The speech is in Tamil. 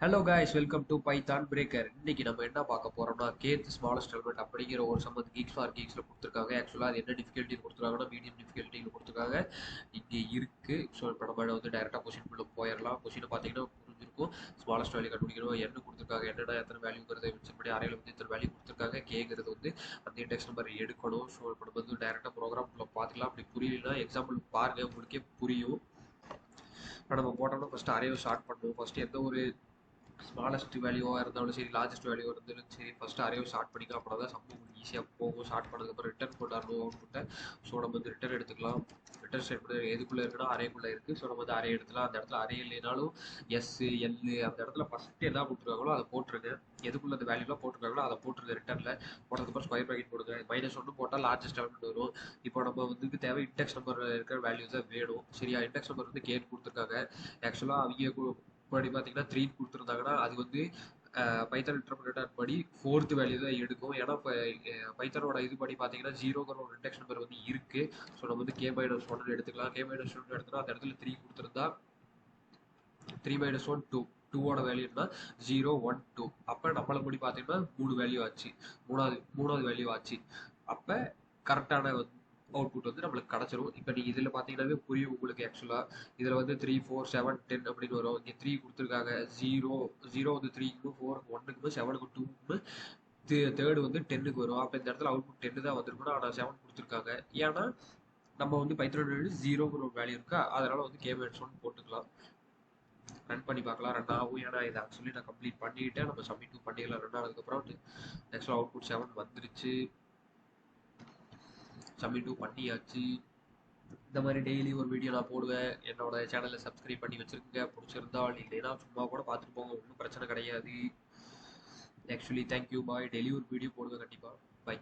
Hello guys, welcome to Python breaker. இன்னைக்கு நம்ம என்ன பார்க்க போறோம்னா கேத் ஸ்மாலஸ்ட் எலிமெண்ட் அப்படிங்கிற ஒரு சம்மந்த கீக்ஸ் ஃபார் கீக்ஸ்ல கொடுத்துருக்காங்க. ஆக்சுவலாக அது என்ன டிஃபிகல்ட்டி கொடுத்துருக்காங்கன்னா மீடியம் டிஃபிகல்ட்டியில் கொடுத்துருக்காங்க. இங்கே இருக்கு. ஸோ இப்போ நம்ம வந்து டைரெக்டாக கொஸ்டின் போயிடலாம். கொஸ்டினை பார்த்தீங்கன்னா புரிஞ்சிருக்கும். ஸ்மாலஸ்ட் வேல்யூ கண்டுபிடிக்கணும், என்ன கொடுத்துருக்காங்க, என்னென்ன எத்தனை வேல்யூங்கிறத வச்சுப்படி அறையில் வந்து இத்தனை வேல்யூ கொடுத்துருக்காங்க. கேங்கிறது வந்து அந்த இண்டெக்ஸ் நம்பர் எடுக்கணும். ஸோ இப்போ நம்ம வந்து டைரெக்டாக ப்ரோக்ராம்குள்ளே பார்த்துக்கலாம். அப்படி புரியலன்னா எக்ஸாம்பிள் பாருங்க, உங்களுக்கே புரியும். இப்போ நம்ம போட்டோம்னா ஃபஸ்ட்டு அரையை ஷார்ட் பண்ணுவோம். ஃபஸ்ட்டு எந்த ஒரு ஸ்மாலஸ்ட் வேல்யூவாக இருந்தாலும் சரி, லார்ஜஸ்ட் வேல்யூவாக இருந்தாலும் சரி, ஃபஸ்ட்டு அரேவை ஸ்டார்ட் பண்ணிக்கலாம். அப்படின்னா தான் சம் உங்களுக்கு ஈஸியாக போகும். ஸ்டார்ட் பண்ணதுக்கப்புறம் ரிட்டர்ன் கொண்டாடணும் அவுட்புட்டை. ஸோ நம்ம வந்து ரிட்டர்ன் எடுத்துக்கலாம். ரிட்டர்ன் ஸ்டேட்மெண்ட் எதுக்குள்ளே இருக்குன்னா அரேக்குள்ளே இருக்குது. ஸோ நம்ம வந்து அரே எடுத்துக்கலாம். அந்த இடத்துல அரே இல்லைனாலும் எஸ்ஸு எல்லு அந்த இடத்துல ஃபஸ்ட்டு எதாவது கொடுத்துருக்காங்களோ அதை போட்டுருங்க. எதுக்குள்ள அந்த வேல்யூலாம் போட்டிருக்காங்களோ அதை போட்டுருங்க. ரிட்டர்னில் போட்டதுக்கப்புறம் ஸ்கொயர் ப்ராக்கெட் போடுங்க. -1 போட்டால் லார்ஜஸ்ட் எலிமெண்ட் வரும். இப்போ நம்ம வந்து தேவை இண்டெக்ஸ் நம்பர் இருக்கிற வேல்யூ தான் வேணும். சரியா, இண்டெக்ஸ் நம்பர் வந்து கேட் கொடுத்துருக்காங்க. ஆக்சுவலாக அவங்க படி பார்த்தீங்கன்னா 3 கொடுத்துருந்தாங்கன்னா அது வந்து பைத்தன் இன்டர்பிரேட்டர் படி 4th வேல்யூ தான் எடுக்கும். ஏன்னா இப்போ பைத்தனோட இது படி பார்த்தீங்கன்னா 0ங்கிற ஒரு இண்டெக்ஸ் நம்பர் வந்து இருக்கு. ஸோ நம்ம வந்து K-1 எடுத்துக்கலாம். K-1 எடுத்தோம்னா அந்த இடத்துல 3 கொடுத்துருந்தா 3 - 1 2 2ஓட வேல்யூனா 0 1 2. அப்போ நம்மளை படி பார்த்தீங்கன்னா 3 வேல்யூ ஆச்சு. மூணாவது வேல்யூ ஆச்சு. அப்போ கரெக்டான அவுட்புட் வந்து நம்மளுக்கு கிடச்சிரும். இப்போ நீங்கள் இதில் பார்த்தீங்கன்னாவே புரியும் உங்களுக்கு. ஆக்சுவலாக இதில் வந்து 3 4 7 10 அப்படின்னு வரும். இங்கே 3 கொடுத்துருக்காங்க. 0 வந்து 3க்கும் 4க்கு 1க்கும் 7க்கு 2க்கும் தேர்டு வந்து 10க்கு வரும். அப்போ இந்த இடத்துல அவுட்புட் 10 தான் வந்திருக்கணும். ஆனால் 7 கொடுத்துருக்காங்க. ஏன்னா நம்ம வந்து பைத்தனோட 0ங்கிற ஒரு வேல்யூ இருக்கா, அதனால வந்து K-1 போட்டுக்கலாம். ரன் பண்ணி பார்க்கலாம். ரன் ஆகும். ஏன்னா இதை ஆக்சுவலி நான் கம்ப்ளீட் பண்ணிவிட்டேன். நம்ம சப்மிட் பண்ணிக்கலாம். ரன் ஆனதுக்கப்புறம் ஆக்சுவலாக அவுட்புட் 7 வந்துருச்சு. சப்மிட் பண்ணியாச்சு. இந்த மாதிரி டெய்லி ஒரு வீடியோ நான் போடுவேன். என்னோட சேனலை சப்ஸ்கிரைப் பண்ணி வச்சுருக்கேங்க. பிடிச்சிருந்தால் இல்லைன்னா சும்மா கூட பார்த்துட்டு போங்க, ஒன்றும் பிரச்சனை கிடையாது. Actually thank you bye. டெய்லி ஒரு வீடியோ போடுவேன் கண்டிப்பாக. பை.